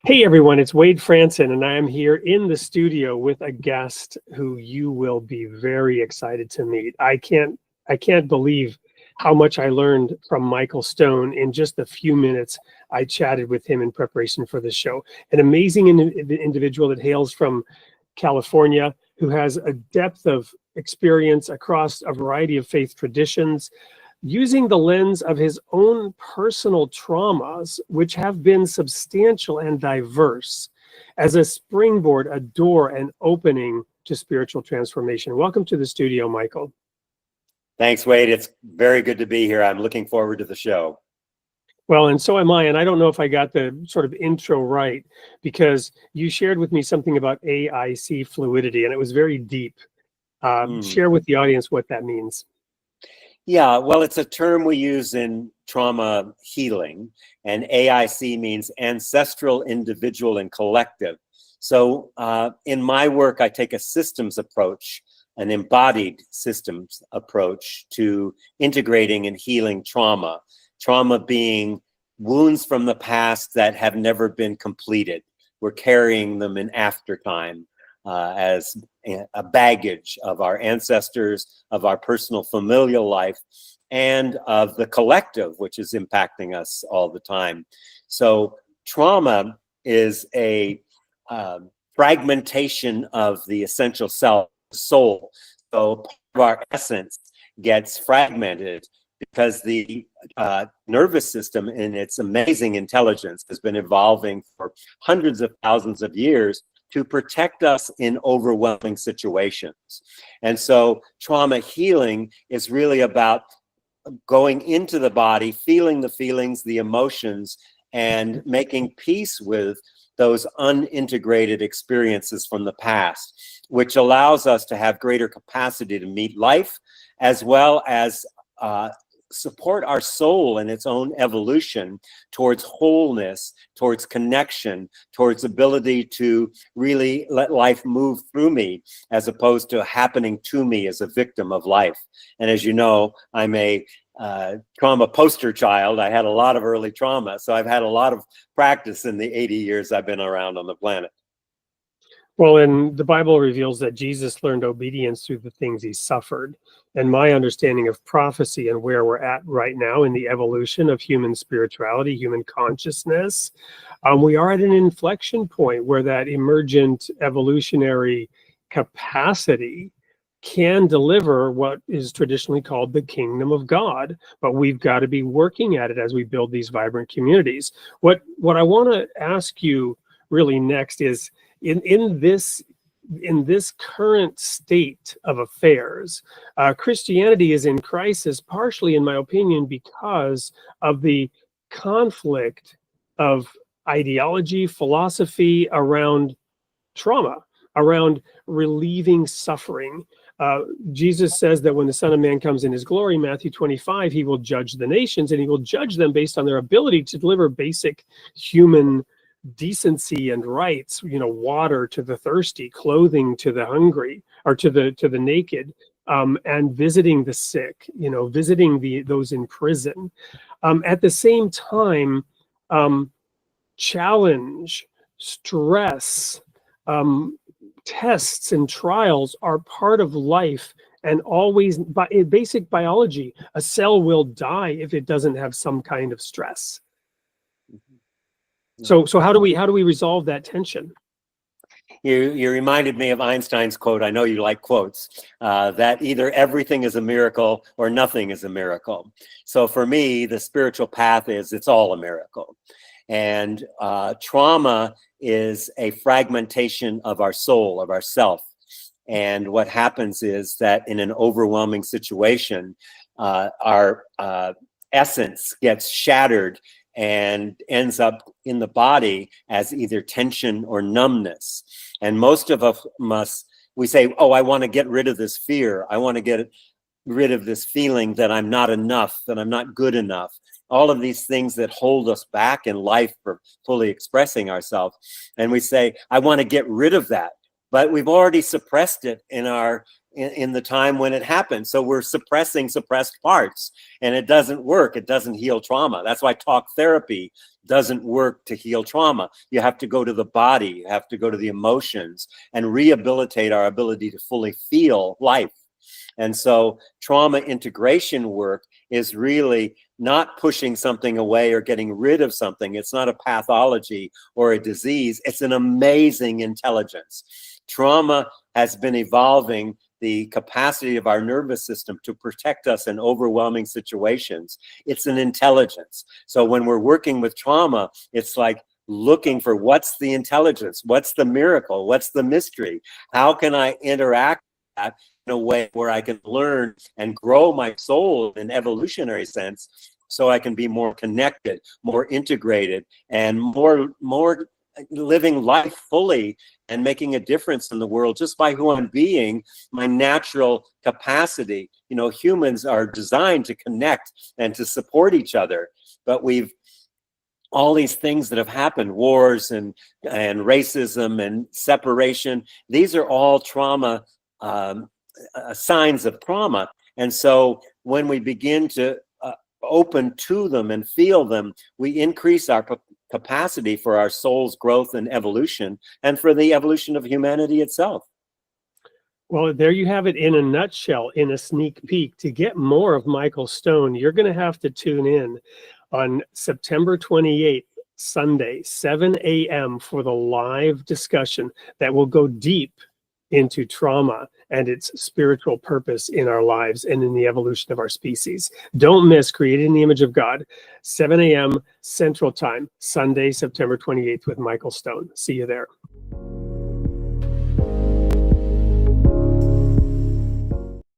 Hey everyone, it's Wade Franson, and I am here in the studio with a guest who you will be very excited to meet. I can't believe how much I learned from Michael Stone in just the few minutes I chatted with him in preparation for the show. An amazing individual that hails from California, who has a depth of experience across a variety of faith traditions, using the lens of his own personal traumas, which have been substantial and diverse, as a springboard, a door, an opening to spiritual transformation. Welcome to the studio, Michael. Thanks, Wade. It's very good to be here. I'm looking forward to the show. Well, and so am I. And I don't know if I got the sort of intro right, because you shared with me something about AIC fluidity, and it was very deep. Share with the audience what that means. Yeah, well, it's a term we use in trauma healing, and AIC means ancestral, individual, and collective. So in my work, I take a systems approach, an embodied systems approach to integrating and healing trauma. Trauma being wounds from the past that have never been completed. We're carrying them in aftertime as a baggage of our ancestors, of our personal familial life, and of the collective, which is impacting us all the time. So trauma is a fragmentation of the essential self, soul. So part of our essence gets fragmented because the nervous system, in its amazing intelligence, has been evolving for hundreds of thousands of years to protect us in overwhelming situations. And so trauma healing is really about going into the body, feeling the feelings, the emotions, and making peace with those unintegrated experiences from the past, which allows us to have greater capacity to meet life, as well as support our soul in its own evolution towards wholeness, towards connection, towards ability to really let life move through me, as opposed to happening to me as a victim of life. And as you know, I'm a trauma poster child. I had a lot of early trauma, so I've had a lot of practice in the 80 years I've been around on the planet. Well, and the Bible reveals that Jesus learned obedience through the things he suffered. And my understanding of prophecy and where we're at right now in the evolution of human spirituality, human consciousness, we are at an inflection point where that emergent evolutionary capacity can deliver what is traditionally called the kingdom of God. But we've got to be working at it as we build these vibrant communities. What I want to ask you really next is, in this current state of affairs, Christianity is in crisis, partially, in my opinion, because of the conflict of ideology, philosophy around trauma, around relieving suffering. Jesus says that when the Son of Man comes in his glory, Matthew 25, he will judge the nations, and he will judge them based on their ability to deliver basic human decency and rights, water to the thirsty, clothing to the hungry, or to the naked, and visiting the sick, visiting those in prison. At the same time, challenge, stress, tests and trials are part of life, and always, in basic biology, a cell will die if it doesn't have some kind of stress. So how do we resolve that tension? You reminded me of Einstein's quote. I know you like quotes, that either everything is a miracle or nothing is a miracle. So for me, the spiritual path is it's all a miracle. And trauma is a fragmentation of our soul, of our self. And what happens is that in an overwhelming situation, our essence gets shattered and ends up in the body as either tension or numbness. And most of us, we say, oh, I want to get rid of this fear. I want to get rid of this feeling that I'm not enough, that I'm not good enough. All of these things that hold us back in life for fully expressing ourselves. And we say, I want to get rid of that. But we've already suppressed it in our in the time when it happened. So we're suppressing suppressed parts, and it doesn't work. It doesn't heal trauma. That's why talk therapy doesn't work to heal trauma. You have to go to the body, you have to go to the emotions and rehabilitate our ability to fully feel life. And so trauma integration work is really not pushing something away or getting rid of something. It's not a pathology or a disease. It's an amazing intelligence. Trauma has been evolving the capacity of our nervous system to protect us in overwhelming situations. It's an intelligence. So when we're working with trauma, it's like looking for what's the intelligence, what's the miracle, what's the mystery, how can I interact with that in a way where I can learn and grow my soul in an evolutionary sense, so I can be more connected, more integrated, and more living life fully and making a difference in the world just by who I'm being, my natural capacity. You know, humans are designed to connect and to support each other, but we've all these things that have happened, wars and racism and separation, these are all trauma, signs of trauma. And so when we begin to open to them and feel them, we increase our capacity for our soul's growth and evolution, and for the evolution of humanity itself. Well, there you have it in a nutshell, in a sneak peek. To get more of Michael Stone, you're going to have to tune in on September 28th, Sunday, 7 a.m. for the live discussion that will go deep into trauma and its spiritual purpose in our lives and in the evolution of our species. Don't miss Created in the Image of God, 7 a.m. Central Time, Sunday, September 28th with Michael Stone. See you there.